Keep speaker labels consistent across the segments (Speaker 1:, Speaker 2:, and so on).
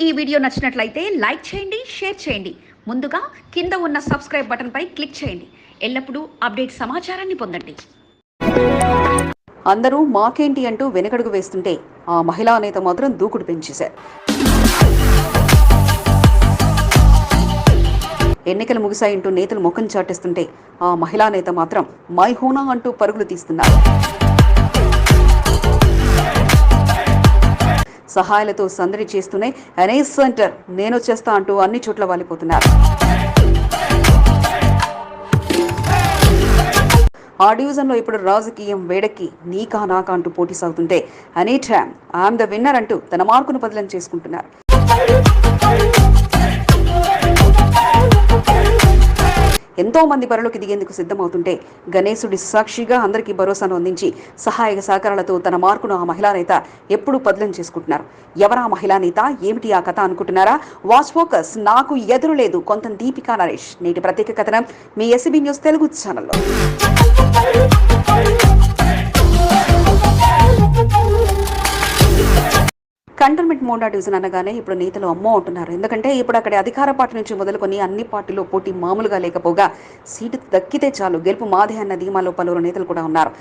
Speaker 1: ఈ వీడియో నచ్చినట్లయితే లైక్ చేయండి, షేర్ చేయండి. ముందుగా కింద ఉన్న సబ్స్క్రైబ్ బటన్ పై క్లిక్ చేయండి. ఎల్లప్పుడూ అప్డేట్ సమాచారాన్ని పొందండి.
Speaker 2: అందరూ మాకేంటి అంటూ వెనకడుగు వేస్తుంటే ఆ మహిళా నేత మాత్రం దూకుడు పెంచేశారు. ఎన్నికలు ముగిశాయంటూ నేతలు ముఖం చాటేస్తుంటే ఆ మహిళా నేత మాత్రం మై హోనా అంటూ పరుగులు తీస్తున్నారు. సహాయాలతో సందడి చేస్తూనే ఎన్ఎస్ సెంటర్ నేనొచ్చేస్తా అంటూ అన్ని చోట్ల వాలిపోతున్నారు. ఆ డివిజన్లో ఇప్పుడు రాజకీయం వేడెక్కి నీకా నాకా అంటూ పోటీ సాగుతుంటే any time I'm the winner అంటూ తన మార్కును బదిలీ చేసుకుంటున్నారు. ఎంతో మంది బరిలోకి దిగేందుకు సిద్ధమవుతుంటే గణేశుడి సాక్షిగా అందరికీ భరోసాను అందించి సహాయక సహకారాలతో తన మార్కును ఆ మహిళా నేత ఎప్పుడూ బదిలీ చేసుకుంటున్నారు. ఎవరా మహిళా నేత, ఏమిటి ఆ కథ అనుకుంటున్నారా? Watch focus. నాకు ఎదురు లేదు కొంత దీపికా నరేష్. నేటి ప్రత్యేక కథనం మీ ఎస్బీ న్యూస్ తెలుగు ఛానల్లో. కంటోన్మెంట్ మోండా డివిజన్ అనగానే ఇప్పుడు నేతలు అమ్మో అంటున్నారు. ఎందుకంటే ఇప్పుడు అక్కడ అధికార పార్టీ నుంచి మొదలుకొని అన్ని పార్టీలో పోటీ మామూలుగా లేకపోగా సీటు దక్కితే చాలు గెలుపు మాదే అన్న ధీమాలో పలువురు నేతలు కూడా ఉన్నారు.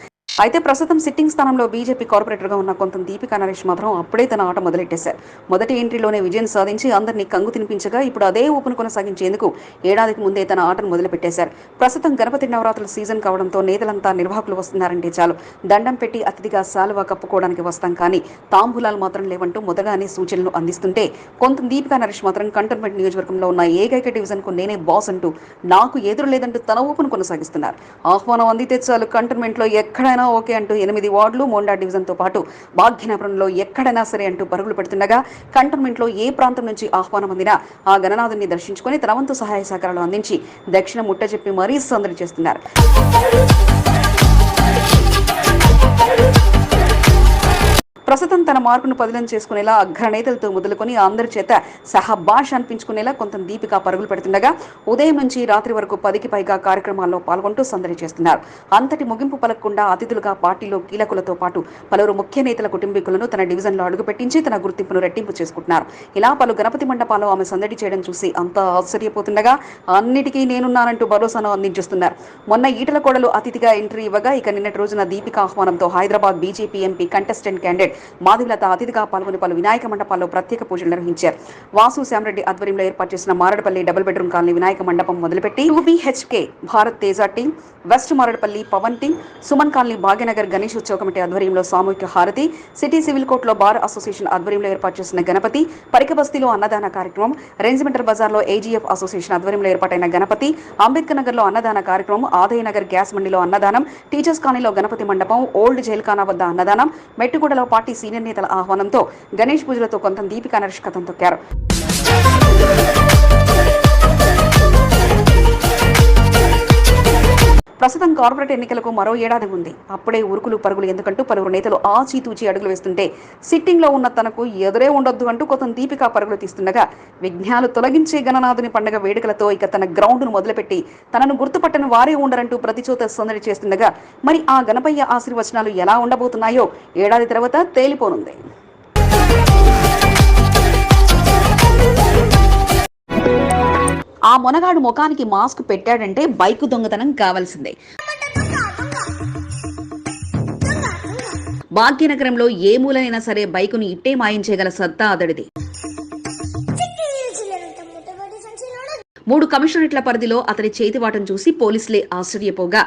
Speaker 2: అయితే ప్రస్తుతం సిట్టింగ్ స్థానంలో బీజేపీ కార్పొరేటర్గా ఉన్న కొంత దీపికా నరేష్ మాత్రం అప్పుడే తన ఆట మొదలెట్టేశారు. మొదటి ఎంట్రీలోనే విజయం సాధించి అందరినీ కంగు తినిపించగా ఇప్పుడు అదే ఊపును కొనసాగించేందుకు ఏడాదికి ముందే తన ఆటను మొదలుపెట్టేశారు. ప్రస్తుతం గణపతి నవరాత్రుల సీజన్ కావడంతో నేతలంతా నిర్వాహకులు వస్తున్నారంటే చాలు దండం పెట్టి అతిథిగా శాలువా కప్పుకోవడానికి వస్తాం, కానీ తాంబూలాలు మాత్రం లేవంటూ మొదగానే సూచనలు అందిస్తుంటే కొంత దీపికా నరేష్ మాత్రం కంటోన్మెంట్ నియోజకవర్గంలో ఉన్న ఏకైక డివిజన్కు నేనే బాస్ అంటూ నాకు ఎదురు లేదంటూ తన ఊపును కొనసాగిస్తున్నారు. ఆహ్వానం అందితే చాలు కంటోన్మెంట్లో ఎక్కడైనా ఓకే అంటూ 8 వార్డులు మోండా డివిజన్తో పాటు భాగ్యనగరంలో ఎక్కడైనా సరే అంటూ పరుగులు పెడుతుండగా కంటోన్మెంట్లో ఏ ప్రాంతం నుంచి ఆహ్వానం అందినా ఆ గణనాథుని దర్శించుకుని తన వంతు సహాయ సహకారాలు అందించి దక్షిణ ముట్ట చెప్పి మరీ సందడి చేస్తున్నారు. ప్రస్తుతం తన మార్కును బదిలీ చేసుకునేలా అగ్రనేతలతో మొదలుకొని అందరి చేత సహబాష్ అనిపించుకునేలా కొంత దీపిక పరుగులు పెడుతుండగా ఉదయం నుంచి రాత్రి వరకు 10కి పైగా కార్యక్రమాల్లో పాల్గొంటూ సందడి చేస్తున్నారు. అంతటి ముగింపు పలకకుండా అతిథులుగా పార్టీలో కీలకులతో పాటు పలువురు ముఖ్య నేతల కుటుంబీకులను తన డివిజన్లో అడుగుపెట్టించి తన గుర్తింపును రెట్టింపు చేసుకుంటున్నారు. ఇలా పలు గణపతి మండపాల్లో ఆమె సందడి చేయడం చూసి అంతా ఆశ్చర్యపోతుండగా అన్నిటికీ నేనున్నానంటూ భరోసాను అందించేస్తున్నారు. మొన్న ఈటల కోడలు అతిథిగా ఎంట్రీ ఇవ్వగా ఇక నిన్నటి రోజున దీపిక ఆహ్వానంతో Hyderabad BJP MP contestant candidate Madhavilatha అతిథిగా పాల్గొని పలు వినాయక మండపాల్లో ప్రత్యేక పూజలు నిర్వహించారు. వాసు శ్యామరెడ్డి ఆధ్వర్యంలో ఏర్పాటు చేసిన Maredpally double bedroom colony Vinayaka మండపం మొదలుపెట్టి 2BHK Bharat Teja team, west Maredpally Pavan team, Suman colony Bhagyanagar Ganesh ఉత్సవ కమిటీ ఆధ్వర్యంలో సామూహిక హారతి, సిటీ సివిల్ కోర్టులో బార్ అసోసియేషన్ ఆధ్వర్యంలో ఏర్పాటు చేసిన గణపతి, పరికబస్తీలో అన్నదాన కార్యక్రమం, రెజిమెంటల్ బజార్లో AGF అసోసియేషన్ ఆధ్వర్యంలో ఏర్పాటైన గణపతి, అంబేద్కర్ నగర్లో అన్నదాన కార్యక్రమం, ఆదయనగర్ గ్యాస్ మండిలో అన్నదానం, టీచర్స్ కాలనీలో గణపతి మండపం, ఓల్డ్ జైల్ఖానా వద్ద అన్నదానం, మెట్టుగూడలో పార్టీ సీనియర్ నేతల ఆహ్వానంతో గణేష్ పూజలతో కొంత దీపికా నరేష్ కథం తొక్కారు. ప్రస్తుతం కార్పొరేట్ ఎన్నికలకు మరో ఏడాది ఉంది. అప్పుడే ఉరుకులు పరుగులు ఎందుకంటూ పలువురు నేతలు ఆచితూచి అడుగులు వేస్తుంటే సిట్టింగ్లో ఉన్న తనకు ఎదురే ఉండొద్దు అంటూ కొంత దీపికా పరుగులు తీస్తుండగా విఘ్నాలు తొలగించే గణనాథుని పండుగ వేడుకలతో ఇక తన గ్రౌండ్ను మొదలుపెట్టి తనను గుర్తుపట్టని వారే ఉండరంటూ ప్రతిచోత సందడి చేస్తుండగా మరి ఆ గణపయ్య ఆశీర్వచనాలు ఎలా ఉండబోతున్నాయో ఏడాది తర్వాత తేలిపోనుంది. ఆ మొనగాడు ముఖానికి మాస్క్ పెట్టాడంటే బైకు దొంగతనం కావాల్సిందే. భాగ్యనగరంలో ఏ మూలైనా సరే బైకును ఇట్టే మాయించేగల సత్తా అతడిది. 3 కమిషనరేట్ల పరిధిలో అతని చేతివాటం చూసి పోలీసులే ఆశ్చర్యపోగా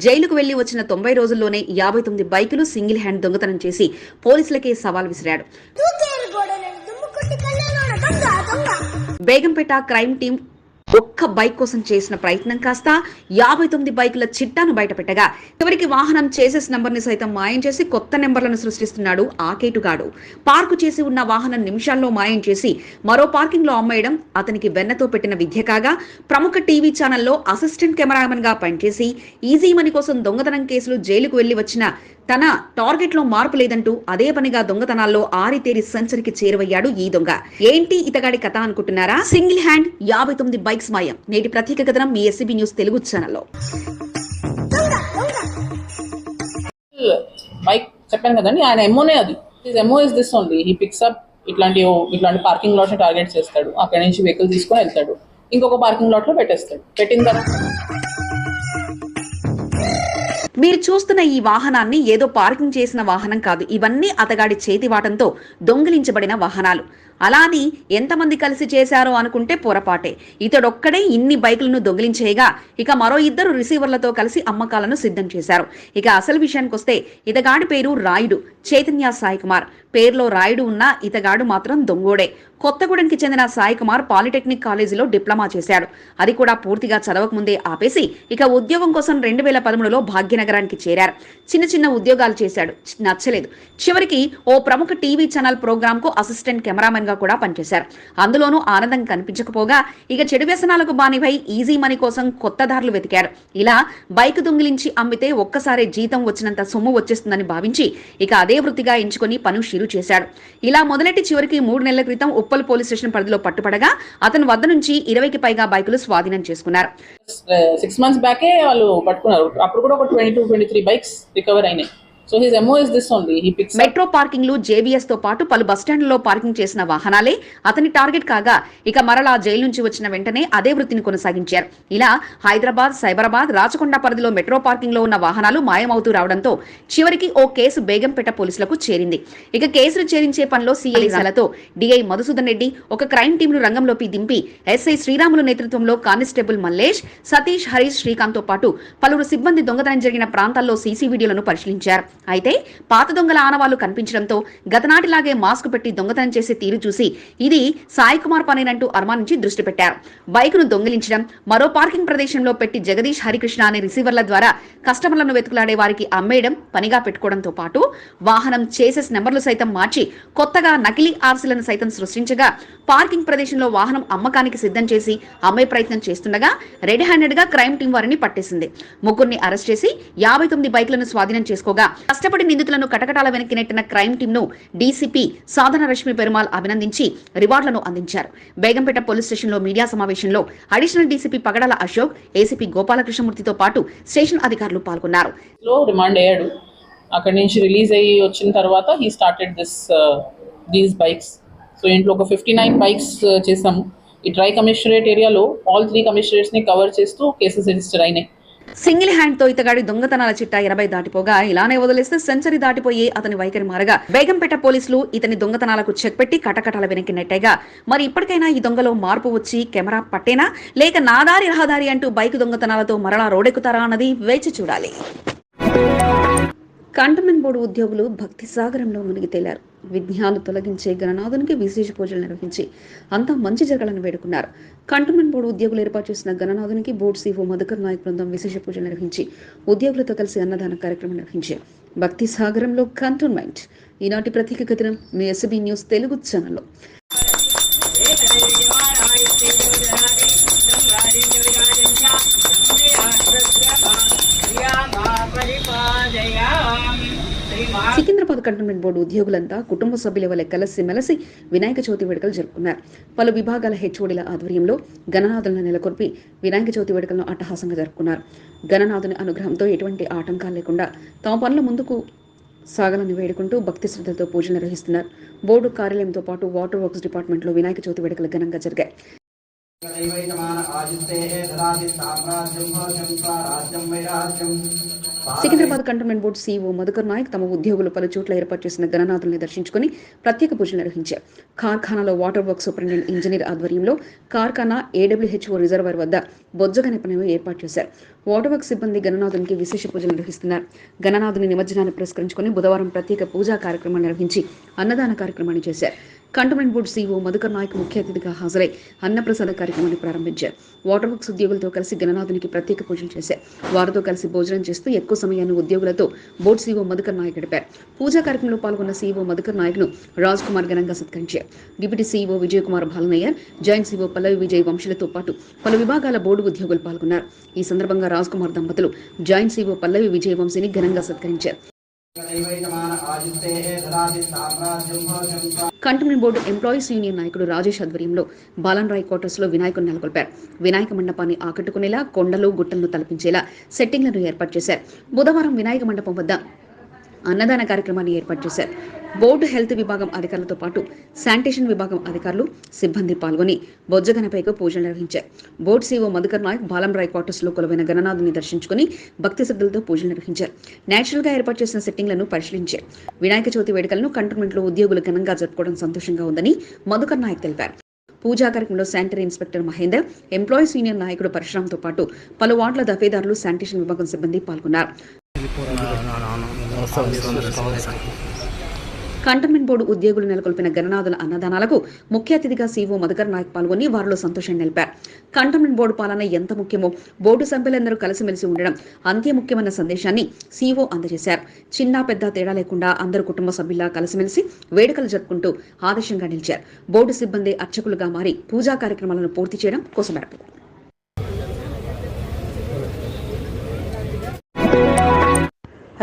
Speaker 2: జైలుకు వెళ్లి వచ్చిన 90 రోజుల్లోనే 59 బైకులు సింగిల్ హ్యాండ్ దొంగతనం చేసి పోలీసులకే సవాల్ విసిరాడు. బేగంపేట క్రైమ్ టీం ఒక్క బైక్ కోసం చేసిన ప్రయత్నం కాస్త 59 బైకుల చిట్టాను బయటపెట్టగా చివరికి వాహనం చేసెస్ నంబర్ని సైతం మాయం చేసి కొత్త నెంబర్లను సృష్టిస్తున్నాడు ఆ కేటుగాడు. పార్కు చేసి ఉన్న వాహనం నిమిషాల్లో మాయం చేసి మరో పార్కింగ్ లో అమ్మేయడం అతనికి వెన్నతో పెట్టిన విద్య కాగా ప్రముఖ టీవీ ఛానల్లో అసిస్టెంట్ కెమెరామెన్ గా పనిచేసి ఈజీ మనీ కోసం దొంగతనం కేసులు జైలుకు వెళ్లి వచ్చిన తన టార్గెట్ లో మార్పు లేదంటూ అదే పనిగా దొంగతనాల్లో ఆరితేరి సెంచరీకి చేరువయ్యాడు ఈ దొంగ. ఏంటి ఇతగాడి కథ అనుకుంటున్నారా? సింగిల్ హ్యాండ్ 59 బైక్స్ మాయం. నేటి ప్రత్యేక కథనం మీ ఎస్బీ న్యూస్ తెలుగు ఛానల్లో.
Speaker 3: బైక్ చెప్పాను కదండి, ఆయన ఎమ్మోనే అది. His MO is this only. He picks up ఇట్లాంటి పార్కింగ్ లాట్ని టార్గెట్ చేస్తాడు. అక్కడి నుంచి వెహికల్ తీసుకొని వెళ్తాడు, ఇంకొక పార్కింగ్ లాట్లో పెట్టేస్తాడు. పెట్టిన తర్వాత
Speaker 1: మీరు చూస్తున్న ఈ వాహనాన్ని ఏదో పార్కింగ్ చేసిన వాహనం కాదు. ఇవన్నీ అతగాడి చేతివాటంతో దొంగిలించబడిన వాహనాలు. అలా అని ఎంతమంది కలిసి చేశారో అనుకుంటే పొరపాటే. ఇతడొక్కడే ఇన్ని బైకులను దొంగిలించేయగా ఇక మరో ఇద్దరు రిసీవర్లతో కలిసి అమ్మకాలను సిద్ధం చేశారు. ఇక అసలు విషయానికి వస్తే ఇతగాడి పేరు రాయుడు, చైతన్య సాయి కుమార్. పేరులో రాయుడు ఉన్న ఇతగాడు మాత్రం దొంగోడే. కొత్తగూడెంకి చెందిన సాయి కుమార్ పాలిటెక్నిక్ కాలేజీలో డిప్లొమా చేశాడు. అది కూడా పూర్తిగా చదవకముందే ఆపేసి ఇక ఉద్యోగం కోసం 2013లో భాగ్యనగరానికి చేరారు. చిన్న చిన్న ఉద్యోగాలు చేశాడు, నచ్చలేదు. చివరికి ఓ ప్రముఖ టీవీ ఛానల్ ప్రోగ్రామ్ కు అసిస్టెంట్ కెమెరామెన్ గా కూడా పనిచేశారు. అందులోనూ ఆనందం కనిపించకపోగా ఇక చెడు వ్యసనాలకు బానివై ఈజీ మనీ కోసం కొత్త దారులు వెతికారు. ఇలా బైక్ దొంగిలించి అమ్మితే ఒక్కసారే జీతం వచ్చినంత సొమ్ము వచ్చేస్తుందని భావించి ఇక అదే వృత్తిగా ఎంచుకొని పను షురూ చేశాడు. ఇలా మొదలెట్టి చివరికి 3 నెలల క్రితం ఉప్పల్ పోలీస్ స్టేషన్ పరిధిలో పట్టుపడగా అతని వద్ద నుంచి 20కి పైగా బైకులు స్వాధీనం చేసుకున్నారు.
Speaker 3: 6 months బ్యాకే వాళ్ళు పట్టుకున్నారు. అప్పుడు కూడా ఒక 22-23 బైక్స్ రికవర్ అయినాయి. So his MO is this only. He picks
Speaker 1: metro పార్కింగ్లు, జేబీఎస్ తో పాటు పలు బస్టాండ్లలో పార్కింగ్ చేసిన వాహనాలే అతని టార్గెట్ కాగా ఇక మరలా జైలు నుంచి వచ్చిన వెంటనే అదే వృత్తిని కొనసాగించారు. ఇలా హైదరాబాద్, సైబరాబాద్, రాచకొండ పరిధిలో మెట్రో పార్కింగ్ లో ఉన్న వాహనాలు మాయమవుతూ రావడంతో చివరికి ఓ కేసు బేగంపేట పోలీసులకు చేరింది. ఇక కేసులు చేరించే పనిలో సిఐలతో డిఐ మధుసూదన్ రెడ్డి ఒక క్రైమ్ టీంను రంగంలోకి దింపి ఎస్ఐ శ్రీరాములు నేతృత్వంలో కానిస్టేబుల్ మల్లేష్, సతీష్, హరీష్, శ్రీకాంత్ తో పాటు పలువురు సిబ్బంది దొంగతనం జరిగిన ప్రాంతాల్లో సీసీ వీడియోలను పరిశీలించారు. అయితే పాత దొంగల ఆనవాళ్లు కనిపించడంతో గతనాటిలాగే మాస్క్ పెట్టి దొంగతనం చేసే తీరు చూసి ఇది సాయి కుమార్ పనేనంటూ అనుమానించి దృష్టి పెట్టారు. బైకును దొంగిలించడం, మరో పార్కింగ్ ప్రదేశంలో పెట్టి జగదీష్, హరికృష్ణ అనే రిసీవర్ల ద్వారా కస్టమర్లను వెతుకులాడే వారికి అమ్మేయడం పనిగా పెట్టుకోవడంతో పాటు వాహనం చేసెస్ నెంబర్లు సైతం మార్చి కొత్తగా నకిలీ ఆర్సీలను సైతం సృష్టించగా పార్కింగ్ ప్రదేశంలో వాహనం అమ్మకానికి సిద్ధం చేసి అమ్మే ప్రయత్నం చేస్తుండగా రెడ్ హ్యాండెడ్ గా క్రైమ్ టీం వారిని పట్టేసింది. ముగ్గురిని అరెస్ట్ చేసి 59 బైకులను స్వాధీనం చేసుకోగా కష్టపడి నిందితులను కటకటాల వెనక్కి నెట్టిన క్రైమ్ టీమ్ ను డీసీపీ సాధన రష్మి పెరుమాల్ అభినందించి రివార్డులను అందించారు. బేగంపేట పోలీస్ స్టేషన్ లో మీడియా సమావేశంలో అడిషనల్ డీసీపీ పగడాల అశోక్, ఏసీపీ గోపాలకృష్ణమూర్తితో పాటు స్టేషన్ అధికారులు పాల్గొన్నారు.
Speaker 3: రిమాండ్ అయ్యాడు. అక్కడి నుంచి రిలీజ్ అయ్యి వచ్చిన తర్వాత he started these bikes. So ఇంట్లో ఒక 59 బైక్స్ చేసాము. ఈ ట్రై కమిషనరేట్ ఏరియాలో ఆల్ 3 కమిషనరేట్స్ ని కవర్ చేస్తూ కేసెస్ రిజిస్టర్ అయినాయి.
Speaker 1: సింగిల్ హ్యాండ్ తో ఇతగాడి దొంగతనాల చిట్టా 20 దాటిపోగా ఇలానే వదిలేస్తే సెంచరీ దాటిపోయి అతని వైఖరి మారగా బేగంపేట పోలీసులు ఇతని దొంగతనాలకు చెక్ పెట్టి కటకటాల వెనక్కి నెట్టేగా మరి ఇప్పటికైనా ఈ దొంగలో మార్పు వచ్చి కెమెరా పట్టేనా లేక నాదారి రహదారి అంటూ బైక్ దొంగతనాలతో మరలా రోడెక్కుతారా అన్నది వేచి చూడాలి. కంటోన్మెంట్ బోర్డు ఉద్యోగులు భక్తి సాగరంలో మునిగి తేలారు. విఘ్నాలు తొలగించే గణనాథునికి విశేష పూజలు నిర్వహించి అంతా మంచి జరగాలని వేడుకున్నారు. కంటోన్మెంట్ బోర్డు ఉద్యోగులు ఏర్పాటు చేసిన గణనాథునికి బోర్డు సీఓ మధుకర్ నాయక్ బృందం విశేష పూజలు నిర్వహించి ఉద్యోగులతో కలిసి అన్నదాన కార్యక్రమం నిర్వహించారు. భక్తి సాగరంలో కంటోన్మెంట్. ఈనాటి ప్రత్యేక కథనం మీ ఎస్బీ న్యూస్ తెలుగు ఛానల్లో. సికింద్రాబాద్ కంటోన్మెంట్ బోర్డు ఉద్యోగులంతా కుటుంబ సభ్యుల వలె కలిసి వినాయక చవితి వేడుకలు జరుపుకున్నారు. పలు విభాగాల హెచ్ఓడీల ఆధ్వర్యంలో గణనాథులను నెలకొల్పి వినాయక చవితి వేడుకలను అట్టహాసంగా జరుపుకున్నారు. గణనాథుని అనుగ్రహంతో ఎటువంటి ఆటంకాలు లేకుండా తమ పనుల ముందుకు సాగాలని వేడుకుంటూ భక్తి శ్రద్ధలతో పూజలు నిర్వహిస్తున్నారు. బోర్డు కార్యాలయంతో పాటు వాటర్ వర్క్స్ డిపార్ట్మెంట్లో వినాయక చవితి వేడుకలు ఘనంగా జరిగాయి. Secunderabad cantonment board CEO Madhukar Naik తమ ఉద్యోగులు పలు చోట్ల ఏర్పాటు చేసిన గణనాథుల్ని దర్శించుకుని ప్రత్యేక పూజలు నిర్వహించారు. కార్ఖానాలో వాటర్ వర్క్స్ సూపరింటెండెంట్ ఇంజనీర్ ఆధ్వర్యంలో కార్ఖానా ఏడబ్ల్యూహెచ్ఓ రిజర్వర్ వద్ద బొజ్జగని పని ఏర్పాటు చేశారు. వాటర్ వర్క్స్ సిబ్బంది గణనాథునికి విశేష పూజలు నిర్వహిస్తున్నారు. గణనాథుని నిమజ్జనాన్ని పురస్కరించుకుని బుధవారం ప్రత్యేక పూజా కార్యక్రమాన్ని నిర్వహించి అన్నదాన కార్యక్రమాన్ని చేశారు. Cantonment board CEO Madhukar Naik ముఖ్య అతిథిగా హాజరై అన్నప్రసాద కార్యక్రమాన్ని ప్రారంభించారు. వాటర్ వర్క్స్ ఉద్యోగులతో కలిసి గణనాథునికి ప్రత్యేక పూజలు చేశారు. వారితో కలిసి భోజనం చేస్తూ ఎక్కువ సమయాన్ని ఉద్యోగులతో బోర్డు సీఈఓ మధుకర్ నాయక్ గడిపారు. పూజా కార్యక్రమంలో పాల్గొన్న సీఈఓ మధుకర్ నాయక్ ను రాజ్ కుమార్ ఘనంగా సత్కరించారు. Deputy CEO Vijay Kumar Bhalanayyar, joint CEO Pallavi Vijay వంశీలతో పాటు పలు విభాగాల బోర్డు ఉద్యోగులు పాల్గొన్నారు. ఈ సందర్భంగా రాజ్ కుమార్ దంపతులు జాయింట్ సీఈఓ పల్లవి విజయ్ వంశీని ఘనంగా సత్కరించారు. కంటోన్మెంట్ బోర్డు ఎంప్లాయీస్ యూనియన్ నాయకుడు రాజేష్ ఆధ్వర్యంలో బాలన్ రాయ్ క్వార్టర్స్ లో వినాయకుడిని నెలకొల్పారు. వినాయక మండపాన్ని ఆకట్టుకునేలా కొండలు గుట్టలను తలపించేలా సెట్టింగ్లను ఏర్పాటు చేశారు. బుధవారం వినాయక మండపం వద్ద అన్నదాన కార్యక్రమాన్ని ఏర్పాటు చేశారు.
Speaker 2: బోర్డు హెల్త్ విభాగం అధికారులతో పాటు శానిటేషన్ విభాగం అధికారులు సిబ్బంది పాల్గొని బొజ్జగణపైకి పూజలు నిర్వహించారు. Board CO Madhukar Naik Balamrai quarters లో కొలువైన గణనాథుని దర్శించుకుని భక్తి శ్రద్ధలతో పూజలు నిర్వహించారు. నేచురల్ గా ఏర్పాటు చేసిన సెట్టింగ్లను పరిశీలించారు. వినాయక చవితి వేడుకలను కంటోన్మెంట్ లో ఉద్యోగులు ఘనంగా జరుపుకోవడం సంతోషంగా ఉందని మధుకర్ నాయక్ తెలిపారు. పూజా కార్యక్రమంలో sanitary inspector Mahender, employees union నాయకుడు పరశురామ్తో పాటు పలు వార్డుల దఫేదారులు, శానిటేషన్ విభాగం సిబ్బంది పాల్గొన్నారు. కంటోన్మెంట్ బోర్డు ఉద్యోగులు నెలకొల్పిన గణనాథుల అన్నదానాలకు ముఖ్య అతిథిగా సీఓ మధుకర్ నాయక్ పాల్గొని వారిలో సంతోషాన్ని నిలిపారు. కంటోన్మెంట్ బోర్డు పాలన ఎంత ముఖ్యమో బోర్డు సభ్యులందరూ కలిసిమెలిసి ఉండడం అంతే ముఖ్యమైన సందేశాన్ని సీఓ అందజేశారు. చిన్న పెద్ద తేడా లేకుండా అందరూ కుటుంబ సభ్యుల్లా కలిసిమెలిసి వేడుకలు జరుపుకుంటూ ఆదర్శంగా నిలిచారు. బోర్డు సిబ్బంది అర్చకులుగా మారి పూజా కార్యక్రమాలను పూర్తి చేయడం కోసమెరపు.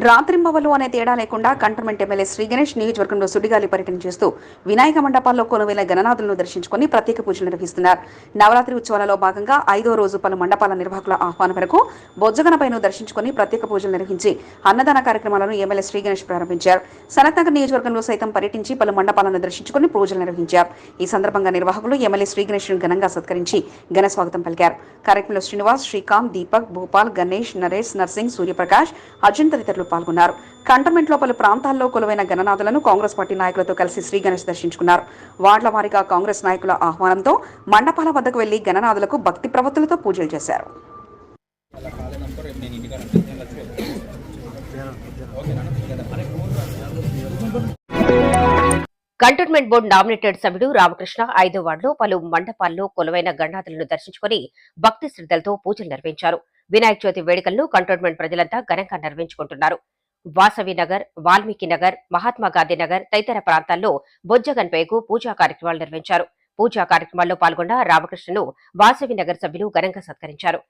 Speaker 2: రాత్రింబవలు అనే తేడా లేకుండా కంటోన్మెంట్ ఎమ్మెల్యే శ్రీ గణేష్ నియోజకవర్గంలో సుడిగాలి పర్యటన చేస్తూ వినాయక మండపాల్లో కొలువైన గణనాథులను దర్శించుకుని ప్రత్యేక పూజలు నిర్వహిస్తున్నారు. నవరాత్రి ఉత్సవాలలో భాగంగా 5వ రోజు పలు మండపాల నిర్వాహకుల ఆహ్వానం మేరకు బొజ్జగణపైను దర్శించుకుని ప్రత్యేక పూజలు నిర్వహించి అన్నదాన కార్యక్రమాలను ఎమ్మెల్యే శ్రీ గణేష్ ప్రారంభించారు. సనత్నగర్ నియోజకవర్గంలో సైతం పర్యటించి పలు మండపాలను దర్శించుకుని పూజలు నిర్వహించారు. ఈ సందర్భంగా నిర్వాహకులు ఎమ్మెల్యే శ్రీ గణేష్ ఘనంగా సత్కరించి ఘన స్వాగతం పలికారు. కార్యక్రమంలో శ్రీనివాస్, శ్రీకాంత్, దీపక్, భూపాల్, గణేష్, నరేష్, నర్సింగ్, సూర్యప్రకాష్, అర్జున్ తదితరులు పాల్గొన్నారు. కంటోన్మెంట్ లో పలు ప్రాంతాల్లో కొలువైన గణనాథులను కాంగ్రెస్ పార్టీ నాయకులతో కలిసి శ్రీ గణేష్ దర్శించుకున్నారు. వార్డుల వారీగా కాంగ్రెస్ నాయకుల ఆహ్వానంతో మండపాల వద్దకు వెళ్లి గణనాథులకు భక్తి ప్రవృత్తులతో పూజలు చేశారు.
Speaker 4: కంటోన్మెంట్ బోర్డు నామినేటెడ్ సభ్యుడు రామకృష్ణ 5వ వార్డులో పలు మండపాల్లో కొలువైన గణనాథులను దర్శించుకుని భక్తి శ్రద్ధలతో పూజలు నిర్వహించారు. వినాయక చవితి వేడుకలను కంటోన్మెంట్ ప్రజలంతా ఘనంగా నిర్వహించుకుంటున్నారు. వాసవి నగర్, వాల్మీకి నగర్, మహాత్మాగాంధీ నగర్ తదితర ప్రాంతాల్లో బొజ్జగణపైకు పూజా కార్యక్రమాలు నిర్వహించారు. పూజా కార్యక్రమాల్లో పాల్గొన్న రామకృష్ణను వాసవి నగర్ సభ్యులు ఘనంగా సత్కరించారు.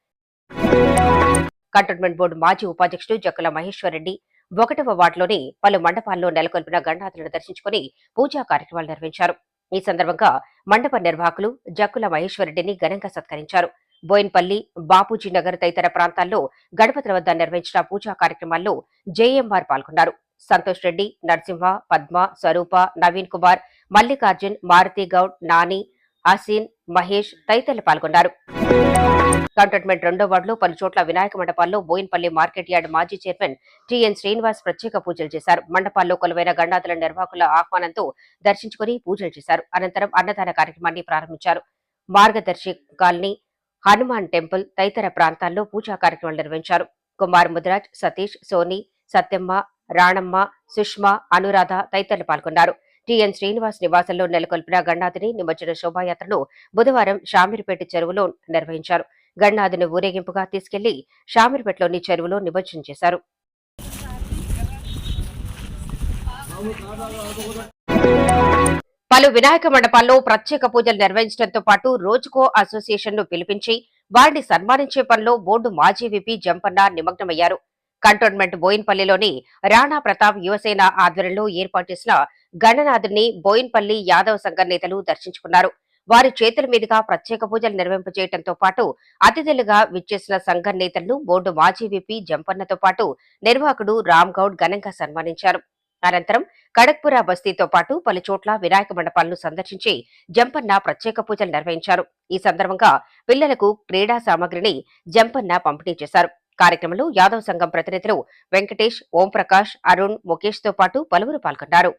Speaker 4: కంటోన్మెంట్ బోర్డు మాజీ ఉపాధ్యక్షుడు జక్కుల మహేశ్వరరెడ్డి 1వ వార్డులోని పలు మండపాల్లో నెలకొల్పిన గణనాథులను దర్శించుకుని పూజా కార్యక్రమాలు నిర్వహించారు. ఈ సందర్భంగా మండప నిర్వాహకులు జక్కుల మహేశ్వరరెడ్డిని ఘనంగా సత్కరించారు. బోయిన్పల్లి, బాపూజీ నగర్ తదితర ప్రాంతాల్లో గణపతుల వద్ద నిర్వహించిన పూజా కార్యక్రమాల్లో జేఎంఆర్ పాల్గొన్నారు. సంతోష్ రెడ్డి, నరసింహ, పద్మ, స్వరూప, నవీన్ కుమార్, మల్లికార్జున్, మారుతి గౌడ్, నాని, అసీన్, మహేష్ తదితరులు పాల్గొన్నారు. కంటోన్మెంట్ 2వ వార్డులో పలు చోట్ల వినాయక మండపాల్లో బోయిన్పల్లి మార్కెట్ యార్డ్ మాజీ చైర్మన్ టిఎన్ శ్రీనివాస్ ప్రత్యేక పూజలు చేశారు. మండపాల్లో కొలువైన గణనాథుల నిర్వాహకుల ఆహ్వానంతో దర్శించుకుని పూజలు చేశారు. అనంతరం అన్నదాన కార్యక్రమాన్ని ప్రారంభించారు. మార్గదర్శి కాలనీ, హనుమాన్ టెంపుల్ తదితర ప్రాంతాల్లో పూజా కార్యక్రమాలు నిర్వహించారు. కుమార్ ముదిరాజ్, సతీష్, సోని, సత్యమ్మ, రాణమ్మ, సుష్మా, అనురాధ తదితరులు పాల్గొన్నారు. టిఎన్ శ్రీనివాస్ నివాసంలో నెలకొల్పిన గణనాథుని నిమజ్జన శోభాయాత్రను బుధవారం షామీర్పేట చెరువులో నిర్వహించారు. గణనాథుని ఊరేగింపుగా తీసుకెళ్లి షామీర్పేటలోని చెరువులో నిమజ్జనం చేశారు. పలు వినాయక మండపాల్లో ప్రత్యేక పూజలు నిర్వహించడంతో పాటు రోజుకో అసోసియేషన్ ను పిలిపించి వారిని సన్మానించే పనిలో బోర్డు మాజీ విపి జంపన్న నిమగ్నమయ్యారు. కంటోన్మెంట్ బోయిన్పల్లిలోని రాణా ప్రతాప్ యువసేన ఆధ్వర్యంలో ఏర్పాటు చేసిన గణనాథుని బోయిన్పల్లి యాదవ్ సంఘం నేతలు దర్శించుకున్నారు. వారి చేతుల మీదుగా ప్రత్యేక పూజలు నిర్వహింపజేయడంతో పాటు అతిథులుగా విచ్చేసిన సంఘం నేతలను బోర్డు మాజీ విపి జంపన్నతో పాటు నిర్వాహకుడు రామ్ గౌడ్ ఘనంగా సన్మానించారు. అనంతరం కడక్పుర బస్తీతో పాటు పలు చోట్ల వినాయక మండపాలను సందర్శించి జంపన్న ప్రత్యేక పూజలు నిర్వహించారు. ఈ సందర్భంగా పిల్లలకు క్రీడా సామగ్రిని జంపన్న పంపిణీ చేశారు. కార్యక్రమంలో యాదవ్ సంఘం ప్రతినిధులు వెంకటేష్, ఓంప్రకాష్, అరుణ్, ముఖేష్ తో పాటు పలువురు పాల్గొన్నారు.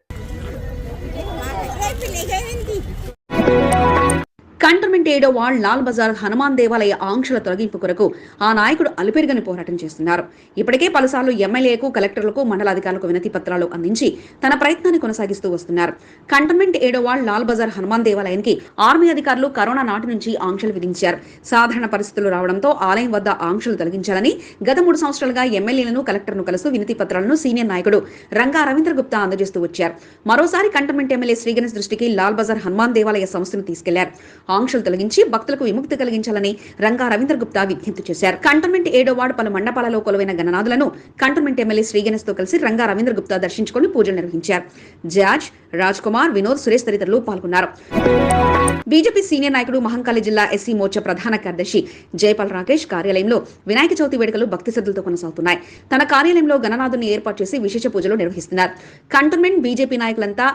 Speaker 2: కంటోన్మెంట్ 7వ వార్డ్ లాల్ బజార్ హనుమాన్ దేవాలయ ఆంక్షల తొలగింపు కొరకు ఆ నాయకుడు అలుపెరుగని పోరాటం చేస్తున్నారు. ఇప్పటికే పలుసార్లు ఎమ్మెల్యేకు, కలెక్టర్లకు, మండలాధికారులకు వినతి పత్రాలు అందించి తన ప్రయత్నాన్ని కొనసాగిస్తూ వస్తున్నారు. కంటోన్మెంట్ 7వ వార్డ్ లాల్ బజార్ హనుమాన్ దేవాలయానికి ఆర్మీ అధికారులు కరోనా నాటి నుంచి ఆంక్షలు విధించారు. సాధారణ పరిస్థితులు రావడంతో ఆలయం వద్ద ఆంక్షలు తొలగించాలని గత 3 సంవత్సరాలుగా ఎమ్మెల్యేలను, కలెక్టర్ను కలుస్తూ వినతి పత్రాలను సీనియర్ నాయకుడు రంగా రవీంద్ర గుప్తా అందజేస్తూ వచ్చారు. మరోసారి కంటోన్మెంట్ ఎమ్మెల్యే శ్రీ గణేష్ దృష్టికి లాల్ బజార్ హనుమాన్ దేవాలయ సంస్థను తీసుకెళ్లారు. ఆంక్షలు తొలగించి భక్తులకు విముక్తి కలిగించాలని రంగా రవీంద్ర గుప్తా విజ్ఞప్తి చేశారు. కంటోన్మెంట్ 7వ వార్డు పలు మండపాలలో కొలువైన గణనాథులను కంటోన్మెంట్ ఎమ్మెల్యే శ్రీ గణేష్ తో కలిసి రంగా రవీంద్ర గుప్తా దర్శించుకుని పూజలు నిర్వహించారు. జార్జ్, రాజ్ కుమార్, వినోద్, సురేష్ తదితరులు పాల్గొన్నారు. బీజేపీ సీనియర్ నాయకుడు మహంకాళి జిల్లా ఎస్సీ మోర్చా ప్రధాన కార్యదర్శి జయపాల్ రాకేష్ కార్యాలయంలో వినాయక చవితి వేడుకలు భక్తి శ్రద్ధలతో కొనసాగుతున్నాయి. తన కార్యాలయంలో గణనాథుని ఏర్పాటు చేసి విశేష పూజలు నిర్వహిస్తున్నారు. కంటోన్మెంట్ బీజేపీ నాయకులంతా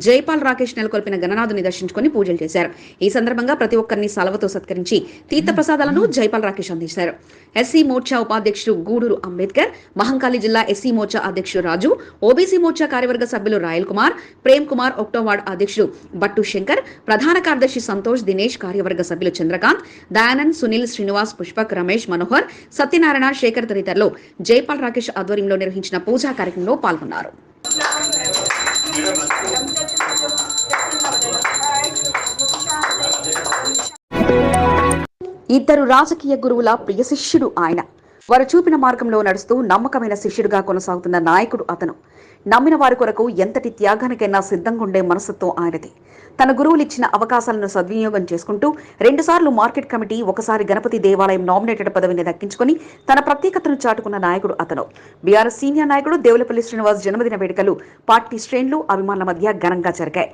Speaker 2: జైపాల్ రాకేష్ నెలకొల్పిన గణనాథుని దర్శించుకుని పూజలు చేశారు. ఈ సందర్భంగా ప్రతి ఒక్కరిని సలవతో సత్కరించి తీర్థ ప్రసాదాలను జైపాల్ రాకేష్ అందించారు. ఎస్సీ మోర్చా ఉపాధ్యక్షుడు గూడూరు అంబేద్కర్, మహంకాళి జిల్లా ఎస్సీ మోర్చా అధ్యక్షుడు రాజు, ఓబీసీ మోర్చా కార్యవర్గ సభ్యులు రాయల్ కుమార్, ప్రేమ్ కుమార్, ఒకటో వార్డు అధ్యక్షుడు బట్టు శంకర్, ప్రధాన కార్యదర్శి సంతోష్, దినేష్, కార్యవర్గ సభ్యులు చంద్రకాంత్, దయానంద్, సునీల్, శ్రీనివాస్, పుష్పక్, రమేష్, మనోహర్, సత్యనారాయణ, శేఖర్ తదితరులు జైపాల్ రాకేష్ ఆధ్వర్యంలో నిర్వహించిన పూజా కార్యక్రమంలో పాల్గొన్నారు. ఇద్దరు రాజకీయ గురువుల ప్రియ శిష్యుడు ఆయన. వారు చూపిన మార్గంలో నడుస్తూ నమ్మకమైన శిష్యుడిగా కొనసాగుతున్న నాయకుడు అతను. నమ్మిన వారి కొరకు ఎంతటి త్యాగానికైనా సిద్ధంగా ఉండే మనస్తత్వం ఆయనది. తన గురువులు ఇచ్చిన అవకాశాలను సద్వినియోగం చేసుకుంటూ 2 సార్లు మార్కెట్ కమిటీ, ఒకసారి గణపతి దేవాలయం నామినేటెడ్ పదవిని దక్కించుకుని తన ప్రత్యేకతను చాటుకున్న నాయకుడు అతను. బీఆర్ఎస్ సీనియర్ నాయకుడు దేవులపల్లి శ్రీనివాస్ జన్మదిన వేడుకలు పార్టీ శ్రేణులు, అభిమానుల మధ్య ఘనంగా జరిగాయి.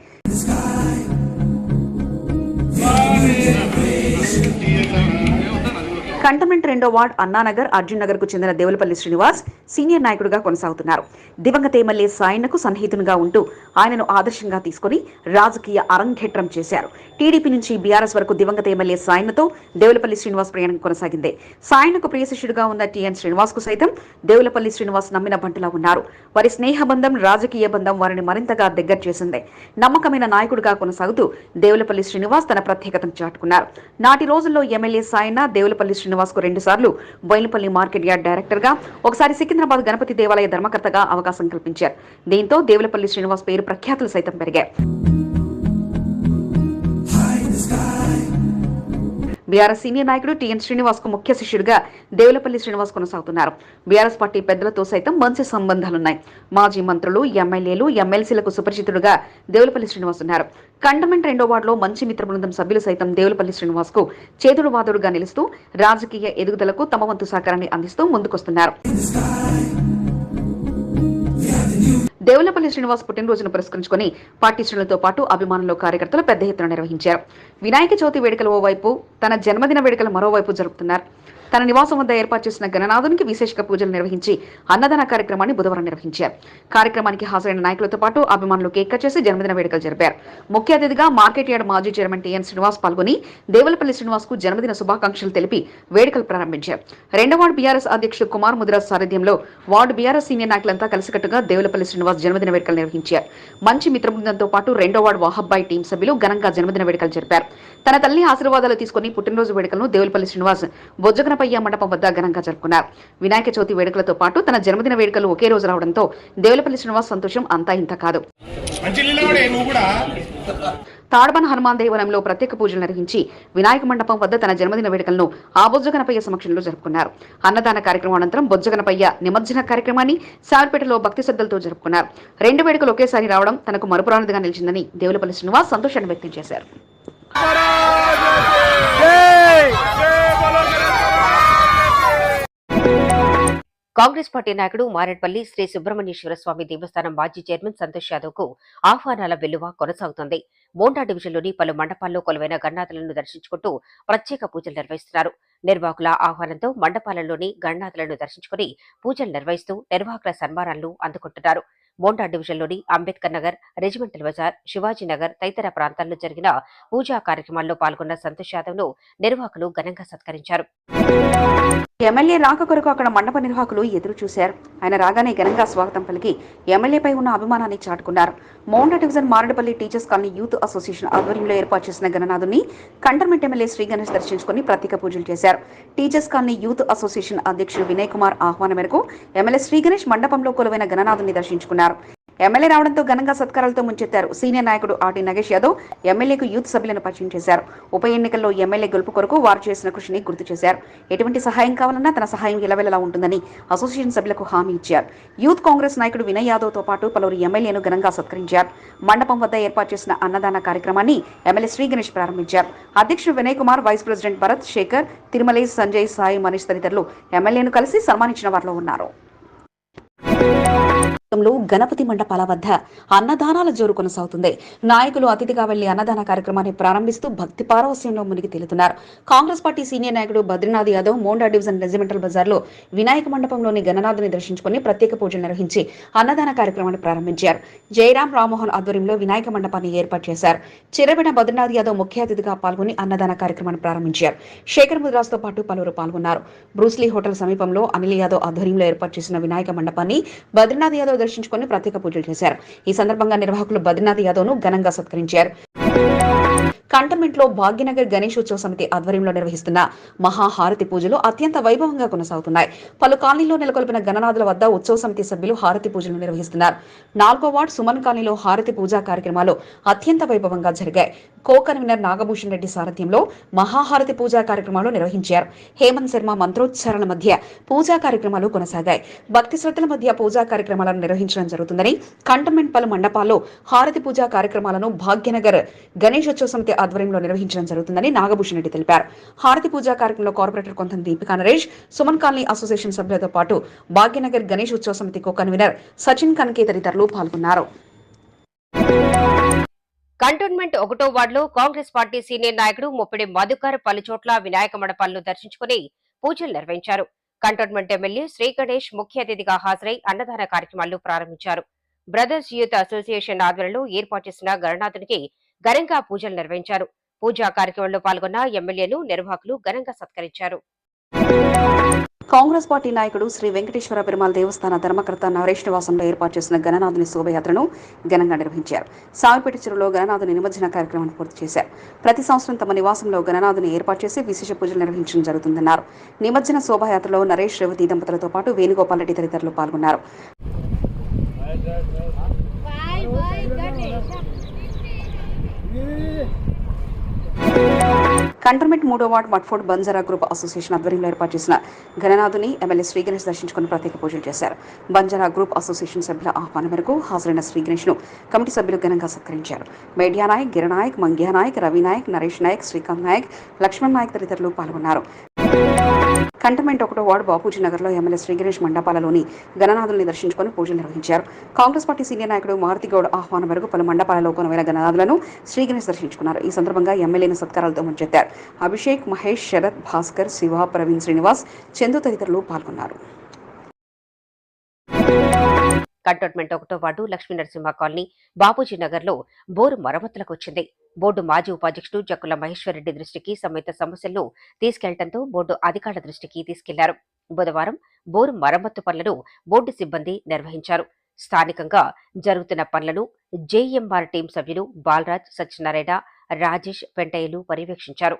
Speaker 2: కంటోన్మెంట్ 2వ వార్డు అన్నానగర్, అర్జున్ నగర్ కు చెందిన దేవులపల్లి శ్రీనివాస్ సీనియర్ నాయకుడిగా కొనసాగుతున్నారు. దివంగత ఎమ్మెల్యే సాయన్నకు సన్నిహితునిగా ఉంటూ ఆయనను ఆదర్శంగా తీసుకుని రాజకీయ అరంగేట్రం చేశారు. టీడీపీ నుంచి బీఆర్ఎస్ వరకు దివంగత ఎమ్మెల్యే సాయన్నతో దేవులపల్లి శ్రీనివాస్ ప్రయాణం కొనసాగింది. సాయన్నకు ప్రియ శిష్యుడిగా ఉన్న టీఎన్ శ్రీనివాస్ కు సైతం దేవులపల్లి శ్రీనివాస్ నమ్మిన బంటులా ఉన్నారు. వారి స్నేహ బంధం, రాజకీయ బంధం వారిని మరింతగా దగ్గర చేసింది. నమ్మకమైన నాయకుడిగా కొనసాగుతూ దేవులపల్లి శ్రీనివాస్ తన ప్రత్యేకతను చాటుకున్నారు. నాటి రోజుల్లో ఎమ్మెల్యే సాయన్న దేవులపల్లి శ్రీనివాస్ కు 2 సార్లు బోయినపల్లి మార్కెట్ యార్డ్ డైరెక్టర్ గా, ఒకసారి సికింద్రాబాద్ గణపతి దేవాలయ ధర్మకర్తగా అవకాశం కల్పించారు. దీంతో దేవులపల్లి శ్రీనివాస్ పేరు ప్రఖ్యాతులు సైతం పెరిగాయి. బీఆర్ఎస్ సీనియర్ నాయకుడు టీఎన్ శ్రీనివాస్ కు ముఖ్య శిష్యుడిగా దేవులపల్లి శ్రీనివాస్ కొనసాగుతున్నారు. బీఆర్ఎస్ పార్టీ పెద్దలతో సైతం మంచి సంబంధాలున్నాయి. మాజీ మంత్రులు, ఎమ్మెల్యేలు, ఎమ్మెల్సీలకు సుపరిచితుడుగా దేవులపల్లి శ్రీనివాస్ ఉన్నారు. కంటోన్మెంట్ 2వ వార్డులో మంచి మిత్ర బృందం సభ్యులు సైతం దేవులపల్లి శ్రీనివాస్ కు చేదుడు వాదుడుగా నిలుస్తూ రాజకీయ ఎదుగుదలకు తమ వంతు సహకారాన్ని అందిస్తూ ముందుకొస్తున్నారు. దేవులపల్లి శ్రీనివాస్ పుట్టినరోజును పురస్కరించుకుని పార్టీ శ్రేణులతో పాటు అభిమానులు, కార్యకర్తలు పెద్ద ఎత్తున నిర్వహించారు. వినాయక చవితి వేడుకలు ఓవైపు, తన జన్మదిన వేడుకలు మరోవైపు జరుపుతున్నారు. తన నివాసం వద్ద ఏర్పాటు చేసిన గణనాథునికి విశేష పూజలు నిర్వహించి అన్నదాన కార్యక్రమాన్ని బుధవారం నిర్వహించారు. కార్యక్రమానికి హాజరైన నాయకులతో పాటు అభిమానులు కేక్ కట్ చేసి జన్మదిన వేడుకలు జరిపారు. ముఖ్య అతిథిగా మార్కెట్ యార్డ్ మాజీ చైర్మన్ టీఎన్ శ్రీనివాస్ పాల్గొని దేవులపల్లి శ్రీనివాస్ కు జన్మదిన శుభాకాంక్షలు తెలిపి వేడుకలు ప్రారంభించారు. 2వ వార్డు బీఆర్ఎస్ అధ్యక్షుడు కుమార్ ముదిరాజ్ సారథ్యంలో వార్డు బీఆర్ఎస్ సీనియర్ నాయకులంతా కలిసికట్టుగా దేవులపల్లి శ్రీనివాస్ జన్మదిన వేడుకలు నిర్వహించారు. మంచి మిత్ర బృందంతో పాటు 2వ వార్డు వాహబ్బాయి టీం సభ్యులు ఘనంగా జన్మదిన వేడుకలు జరిపారు. తన తల్లి ఆశీర్వాదాలు తీసుకుని పుట్టినరోజు వేడుకలను దేవులపల్లి శ్రీనివాస్ బొజ్జగనపయ్య మండపం వద్ద ఘనంగా జరుపుకున్నారు. వినాయక చవితి వేడుకలతో పాటు తన జన్మదిన వేడుకలు ఒకే రోజు రావడంతో దేవులపల్లి శ్రీనివాస్ సంతోషం అంతా ఇంత కాదు. తాడబన హనుమాన్ దేవాలయంలో ప్రత్యేక పూజలు నిర్వహించి వినాయక మండపం వద్ద తన జన్మదిన వేడుకలను ఆ బొజ్జగనపయ్య సమక్షంలో జరుపుకున్నారు. అన్నదాన కార్యక్రమం అనంతరం బొజ్జగనపయ్య నిమజ్జన కార్యక్రమాన్ని సార్పేటలో భక్తి శ్రద్ధలతో జరుపుకున్నారు. 2 వేడుకలు ఒకేసారి రావడం తనకు మరుపురానిదిగా నిలిచిందని దేవులపల్లి శ్రీనివాస్ సంతోషాన్ని వ్యక్తం చేశారు.
Speaker 4: కాంగ్రెస్ పార్టీ నాయకుడు మారేడ్పల్లి శ్రీ సుబ్రహ్మణ్యేశ్వర స్వామి దేవస్థానం మాజీ చైర్మన్ సంతోష్ యాదవ్ కు ఆహ్వానాల వెల్లువ కొనసాగుతోంది. మోండా డివిజన్లోని పలు మండపాల్లో కొలువైన గణనాథులను దర్శించుకుంటూ ప్రత్యేక పూజలు నిర్వహిస్తున్నారు. నిర్వాహకుల ఆహ్వానంతో మండపాలలోని గణనాథులను దర్శించుకుని పూజలు నిర్వహిస్తూ నిర్వాహకుల సన్మానాలను అందుకుంటున్నారు. మోండా డివిజన్లోని అంబేద్కర్ నగర్, రెజిమెంటల్ బజార్, శివాజీనగర్ తదితర ప్రాంతాల్లో జరిగిన పూజా కార్యక్రమాల్లో పాల్గొన్న సంతోష్ యాదవ్ ను నిర్వాహకులు ఘనంగా సత్కరించారు.
Speaker 2: ఎమ్మెల్యే రాక కొరకు అక్కడ మండప నిర్వాహకులు ఎదురు చూశారు. ఆయన రాగానే ఘనంగా స్వాగతం పలికి ఎమ్మెల్యేపై ఉన్న అభిమానాన్ని చాటుకున్నారు. Monda division Maredpally teachers colony youth association ఆధ్వర్యంలో ఏర్పాటు చేసిన గణనాథుని కంటోన్మెంట్ ఎమ్మెల్యే శ్రీ గణేష్ దర్శించుకుని ప్రత్యేక పూజలు చేశారు. టీచర్స్ కాలనీ యూత్ అసోసియేషన్ అధ్యక్షుడు వినయ్ కుమార్ ఆహ్వానం మేరకు ఎమ్మెల్యే శ్రీ గణేష్ మండపంలో కొలువైన గణనాథుని దర్శించుకున్నారు. ఎమ్మెల్యే రావడంతో ఘనంగా సత్కారాలతో ముంచెత్తారు. సీనియర్ నాయకుడు ఆటి నగేష్ యాదవ్ ఎమ్మెల్యేకు యూత్ సభ్యులను పరిచయం చేశారు. ఉప ఎన్నికల్లో ఎమ్మెల్యే గెలుపు కొరకు వారు చేసిన కృషిని గుర్తు చేశారు. ఎటువంటి సహాయం కావాలన్నా తన సహాయం ఎలవెలలా ఉంటుందని అసోసియేషన్ సభ్యులకు హామీ ఇచ్చారు. యూత్ కాంగ్రెస్ నాయకుడు వినయ్ యాదవ్ తో పాటు పలువురు ఎమ్మెల్యేను ఘనంగా సత్కరించారు. మండపం వద్ద ఏర్పాటు చేసిన అన్నదాన కార్యక్రమాన్ని ఎమ్మెల్యే శ్రీ గణేష్ ప్రారంభించారు. అధ్యక్షుడు వినయ్ కుమార్, వైస్ ప్రెసిడెంట్ భరత్, శేఖర్, తిరుమలేశ్, సంజయ్, సాయి, మనీష్ తదితరులు ఎమ్మెల్యేను కలిసి సన్మానించిన వారిలో ఉన్నారు. గణపతి మండపాల వద్ద అన్నదానాల జోరు కొనసాగుతుంది. నాయకులు అతిథిగా వెళ్లి అన్నదాన కార్యక్రమాన్ని ప్రారంభిస్తూ భక్తి పారవస్యంలో మునిగి తేలుతున్నారు. కాంగ్రెస్ పార్టీ సీనియర్ నాయకుడు బద్రీనాథ్ యాదవ్ మోండా డివిజన్ రెజిమెంటల్ బజార్లో వినాయక మండపంలోని గణనాథుని దర్శించుకుని ప్రత్యేక పూజలు నిర్వహించి అన్నదాన కార్యక్రమాన్ని ప్రారంభించారు. జయరాం రామ్మోహన్ ఆధ్వర్యంలో వినాయక మండపాన్ని ఏర్పాటు చేశారు. చిరబిన బద్రీనాథ్ యాదవ్ ముఖ్య అతిథిగా పాల్గొని అన్నదాన కార్యక్రమాన్ని ప్రారంభించారు. శేఖర్ ముద్రాస్ తో పాటు పలువురు పాల్గొన్నారు. బ్రూస్లీ హోటల్ సమీపంలో అనిల్ యాదవ్ ఆధ్వర్యంలో ఏర్పాటు చేసిన వినాయక మండపాన్ని బద్రీనాథ్ యాదవ్ దర్శించుకుని ప్రత్యేక పూజలు చేశారు. ఈ సందర్భంగా నిర్వాహకులు బద్రీనాథ్ యాదవ్ ను ఘనంగా సత్కరించారు. కంటోన్మెంట్ లో భాగ్యనగర్ గణేష్ ఉత్సవ సమితి ఆధ్వర్యంలో నిర్వహిస్తున్న మహాహారతి పూజలు అత్యంత వైభవంగా కొనసాగుతున్నాయి. పలు కాలనీలో నెలకొల్పిన గణనాథుల వద్ద ఉత్సవ సమితి సభ్యులు హారతి పూజలు నిర్వహిస్తున్నారు. 4వ వార్డు సుమన్ కాలనీలో హారతి పూజా కార్యక్రమాలు అత్యంత వైభవంగా జరిగాయి. కో కన్వీనర్ నాగభూషణ్ రెడ్డి సారథ్యంలో మహాహారతి పూజా కార్యక్రమాలు నిర్వహించారు. హేమంత్ శర్మ మంత్రోచ్చారణ మధ్య పూజా కార్యక్రమాలు కొనసాగాయి. భక్తి శ్రద్ధల మధ్య పూజా కార్యక్రమాలను నిర్వహించడం జరుగుతుందని కంటోన్మెంట్ పలు మండపాల్లో హారతి పూజా కార్యక్రమాలను భాగ్యనగర్ గణేష్ ఉత్సవ సమితి ఆధ్వర్యంలో నిర్వహించడం జరుగుతుందని నాగభూషణ్ రెడ్డి తెలిపారు. హారతి పూజా కార్యక్రమంలో కార్పొరేటర్ కొంతం దీపికా నరేష్, సుమన్ కాలనీ అసోసియేషన్ సభ్యులతో పాటు భాగ్యనగర్ గణేష్ ఉత్సవ సమితి కో కన్వీనర్ సచిన్ కన్కే తదితరులు పాల్గొన్నారు.
Speaker 4: కంటోన్మెంట్ 1వ వార్డులో కాంగ్రెస్ పార్టీ సీనియర్ నాయకుడు ముప్పిడి మధుకర్ పలుచోట్ల వినాయక మండపాలను దర్శించుకుని పూజలు నిర్వహించారు. కంటోన్మెంట్ ఎమ్మెల్యే శ్రీ గణేష్ ముఖ్య అతిథిగా హాజరై అన్నదాన కార్యక్రమాలు ప్రారంభించారు. బ్రదర్స్ యూత్ అసోసియేషన్ ఆధ్వర్యంలో ఏర్పాటు చేసిన గణనాథునికి ఘనంగా పూజలు నిర్వహించారు. పూజా కార్యక్రమంలో పాల్గొన్న ఎమ్మెల్యేను నిర్వాహకులు ఘనంగా సత్కరించారు.
Speaker 2: కాంగ్రెస్ పార్టీ నాయకుడు శ్రీ వెంకటేశ్వర పెరుమాళ్ దేవస్థాన ధర్మకర్త నరేష్ నివాసంలో ఏర్పాటు చేసిన గణనాథుని శోభయాత్రను ఘనంగా నిర్వహించారు. సాగుపేట చెరువులో గణనాథుని నిమజ్జన కార్యక్రమాన్ని పూర్తి చేశారు. ప్రతి సంవత్సరం తమ నివాసంలో గణనాథుని ఏర్పాటు చేసి విశేష పూజలు నిర్వహించడం జరుగుతుందన్నారు. నిమజ్జన శోభయాత్రలో నరేష్, రేవతి దంపతులతో పాటు వేణుగోపాల్ రెడ్డి తదితరులు పాల్గొన్నారు. కంటోన్మెంట్ 3వ వార్డు మట్ఫోర్డ్ బంజారా గ్రూప్ అసోసియేషన్ ఆధ్వర్యంలో ఏర్పాటు చేసిన గణనాథుని ఎమ్మెల్యే శ్రీ గణేష్ దర్శించుకుని ప్రత్యేక పూజలు చేశారు. బంజారా గ్రూప్ అసోసియేషన్ సభ్యుల ఆహ్వానం మేరకు హాజరైన శ్రీ గణేష్ ను కమిటీ సభ్యులు ఘనంగా సత్కరించారు. మేడియా నాయక్, గిరనాయక్, మంగ్యా నాయక్, రవి నాయక్, నరేష్ నాయక్, శ్రీకాంత్ నాయక్, లక్ష్మణ్ నాయక్ తదితరులు పాల్గొన్నారు. కంటోన్మెంట్ 1వ వార్డు బాపూజీ నగర్లో ఎమ్మెల్యే శ్రీ గణేష్ మండపాలలోని గణనాథుల్ని దర్శించుకుని పూజలు నిర్వహించారు. కాంగ్రెస్ పార్టీ సీనియర్ నాయకుడు మారుతిగౌడ్ ఆహ్వానం మేరకు పలు మండపాలలో కొనవేల గణనాథులను శ్రీ గణేష్ దర్శించుకున్నారు. ఈ సందర్భంగా ఎమ్మెల్యేను సత్కారాలతో ముంచెత్తారు. అభిషేక్, మహేష్, శరత్, భాస్కర్, శివ, ప్రవీణ్, శ్రీనివాస్, చందు తదితరులు పాల్గొన్నారు.
Speaker 4: కంటోన్మెంట్ 1వ వార్డు లక్ష్మీ నరసింహ కాలనీ బాపూజీ నగర్ లో బోరు మరమ్మతులకు వచ్చింది. బోర్డు మాజీ ఉపాధ్యక్షుడు జక్కుల మహేశ్వరరెడ్డి దృష్టికి సంబంధిత సమస్యలను తీసుకెళ్లడంతో బోర్డు అధికారుల దృష్టికి తీసుకెళ్లారు. బుధవారం బోరు మరమ్మత్తు పనులను బోర్డు సిబ్బంది నిర్వహించారు. స్థానికంగా జరుగుతున్న పనులను జేఎంఆర్ టీం సభ్యులు బాలరాజ్, సత్యనారాయణ, రాజేష్, పెంటయ్యలు పర్యవేక్షించారు.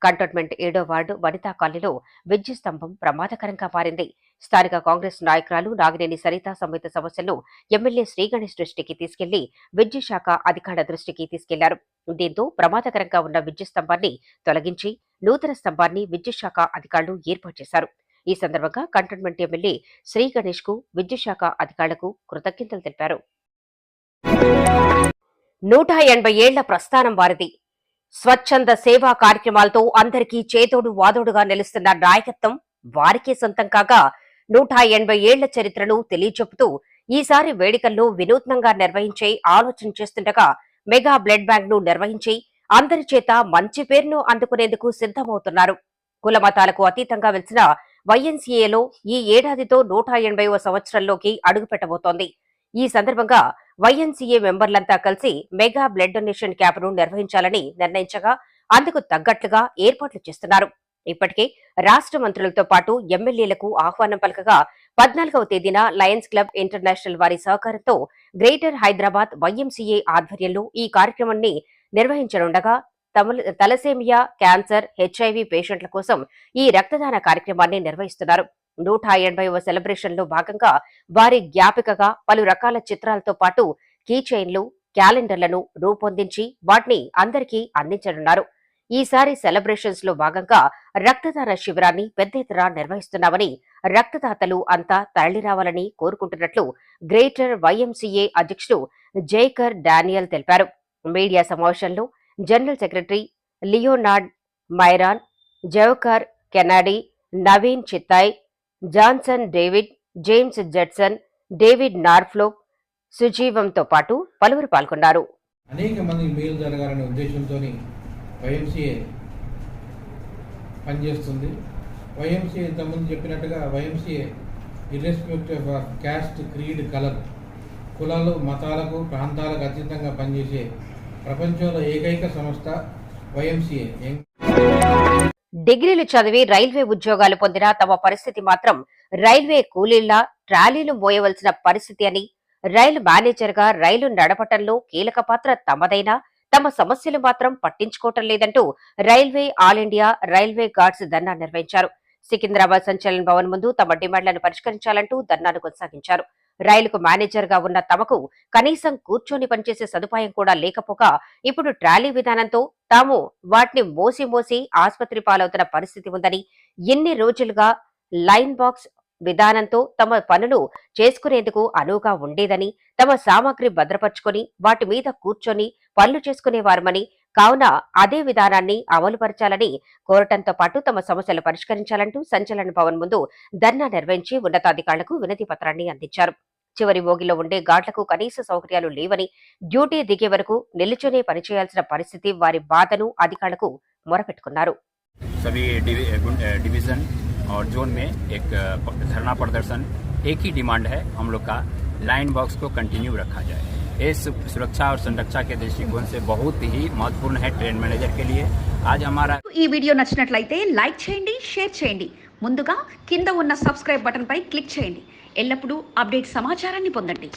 Speaker 4: కంటోన్మెంట్ 7వ వార్డు వనితా కాలనీలో విద్యుత్ స్తంభం ప్రమాదకరంగా మారింది. స్థానిక కాంగ్రెస్ నాయకురాలు నాగినేని సరిత సంబంధిత సమస్యలను ఎమ్మెల్యే శ్రీ గణేష్ దృష్టికి తీసుకెళ్లి విద్యుత్ శాఖ అధికారుల దృష్టికి తీసుకెళ్లారు. దీంతో ప్రమాదకరంగా ఉన్న విద్యుత్ స్తంభాన్ని తొలగించి నూతన స్తంభాన్ని విద్యుత్ శాఖ అధికారులు ఏర్పాటు చేశారు. ఈ సందర్భంగా కంటోన్మెంట్ ఎమ్మెల్యే శ్రీ గణేష్ కు విద్యుత్ శాఖ అధికారులకు కృతజ్ఞతలు తెలిపారు. 180 ఏళ్ల ప్రస్థానం వారిది. స్వచ్ఛంద సేవా కార్యక్రమాలతో అందరికీ చేదోడు వాదోడుగా నిలుస్తున్న నాయకత్వం వారికే సొంతం కాగా 180 ఏళ్ల చరిత్రను తెలియచెబుతూ ఈసారి వేడుకల్లో వినూత్నంగా నిర్వహించే ఆలోచన చేస్తుండగా మెగా బ్లడ్ బ్యాంక్ ను నిర్వహించి అందరి చేత మంచి పేరును అందుకునేందుకు సిద్ధమవుతున్నారు. కుల మతాలకు అతీతంగా వెలిసిన వైఎన్సీఏలో ఈ ఏడాదితో 180వ సంవత్సరంలోకి అడుగుపెట్టబోతోంది. ఈ సందర్భంగా వైఎన్సీఏ మెంబర్లంతా కలిసి మెగా బ్లడ్ డొనేషన్ క్యాంపును నిర్వహించాలని నిర్ణయించగా అందుకు తగ్గట్లుగా ఏర్పాట్లు చేస్తున్నారు. ఇప్పటికే రాష్ట్ర మంత్రులతో పాటు ఎమ్మెల్యేలకు ఆహ్వానం పలకగా 14వ తేదీన లయన్స్ క్లబ్ ఇంటర్నేషనల్ వారి సహకారంతో గ్రేటర్ హైదరాబాద్ వైఎంసీఏ ఆధ్వర్యంలో ఈ కార్యక్రమాన్ని నిర్వహించనుండగా తలసేమియా, క్యాన్సర్, హెచ్ఐవి పేషెంట్ల కోసం ఈ రక్తదాన కార్యక్రమాన్ని నిర్వహిస్తున్నారు. 180వ సెలబ్రేషన్ లో భాగంగా వారి జ్ఞాపికగా పలు రకాల చిత్రాలతో పాటు కీ చైన్లు, క్యాలెండర్లను రూపొందించి వాటిని అందరికీ అందించనున్నారు. ఈసారి సెలబ్రేషన్స్ లో భాగంగా రక్తదాన శిబిరాన్ని పెద్ద ఎత్తున నిర్వహిస్తున్నామని, రక్తదాతలు అంతా తరలిరావాలని కోరుకుంటున్నట్లు గ్రేటర్ వైఎంసీఏ అధ్యక్షుడు జైకర్ డానియల్ తెలిపారు. మీడియా సమావేశంలో general secretary Leonard Myron, Javakar Kennedy, Naveen Chittai, Johnson David, James Judson, David నార్ఫ్లోప్, సుజీవంతో పాటు పలువురు పాల్గొన్నారు.
Speaker 5: అనేక మంది మేలు జరగాలనే ఉద్దేశంతో వైఎంసీఏ పనిచేస్తుంది. వైఎంసీఏ ఇంతకుముందు చెప్పినట్టుగా YMCA irrespective of caste, creed, colour, కులాలు, మతాలకు, ప్రాంతాలకు అతీతంగా పనిచేసే ప్రపంచంలో ఏకైక సంస్థ వైఎంసీఏ.
Speaker 4: డిగ్రీలు చదివి రైల్వే ఉద్యోగాలు పొందిన తమ పరిస్థితి మాత్రం రైల్వే కూలీళ్ల ట్రాలీలు మోయవలసిన పరిస్థితి అని, రైలు మేనేజర్ గా రైలు నడపటంలో కీలక పాత్ర తమదైనా తమ సమస్యలు మాత్రం పట్టించుకోవటం లేదంటూ railway all India railway guards dharna నిర్వహించారు. సికింద్రాబాద్ సంచలన భవన్ ముందు తమ డిమాండ్లను పరిష్కరించాలంటూ ధర్నాను కొనసాగించారు. రైలుకు మేనేజర్ గా ఉన్న తమకు కనీసం కూర్చొని పనిచేసే సదుపాయం కూడా లేకపోగా ఇప్పుడు ట్రాలీ విధానంతో తాము వాటిని మోసి ఆసుపత్రి పాలవుతున్న పరిస్థితి ఉందని, ఎన్ని రోజులుగా లైన్ బాక్స్ విధానంతో తమ పనులు చేసుకునేందుకు అనువుగా ఉండేదని, తమ సామాగ్రి భద్రపరుచుకొని వాటి మీద కూర్చొని పనులు చేసుకునేవారమని, కావున అదే విధానాన్ని అమలుపరచాలని కోరటంతో పాటు తమ సమస్యలు పరిష్కరించాలంటూ సంచలన భవన్ ముందు ధర్నా నిర్వహించి ఉన్నతాధికారులకు వినతి పత్రాన్ని అందించారు. చివరి మోగిలో ఉండే గార్డులకు కనీస సౌకర్యాలు లేవని, డ్యూటీ దిగే వరకు నిల్చునే పనిచేయాల్సిన పరిస్థితి వారి బాధను అధికారులకు మొరపెట్టుకున్నారు.
Speaker 6: और जोन में एक धरना प्रदर्शन, एक ही डिमांड है हम लोग का, लाइन बॉक्स को कंटिन्यू रखा जाए. ये सुरक्षा और संरक्षा के दृष्टिकोण से बहुत ही महत्वपूर्ण है ट्रेन मैनेजर के लिए. आज हमारा
Speaker 1: ఈ వీడియో నచ్చినట్లయితే లైక్ చేయండి, షేర్ చేయండి. ముందుగా కింద ఉన్న సబ్స్క్రైబ్ బటన్ పై క్లిక్ చేయండి. ఎల్లప్పుడూ అప్డేట్ సమాచారాన్ని పొందండి.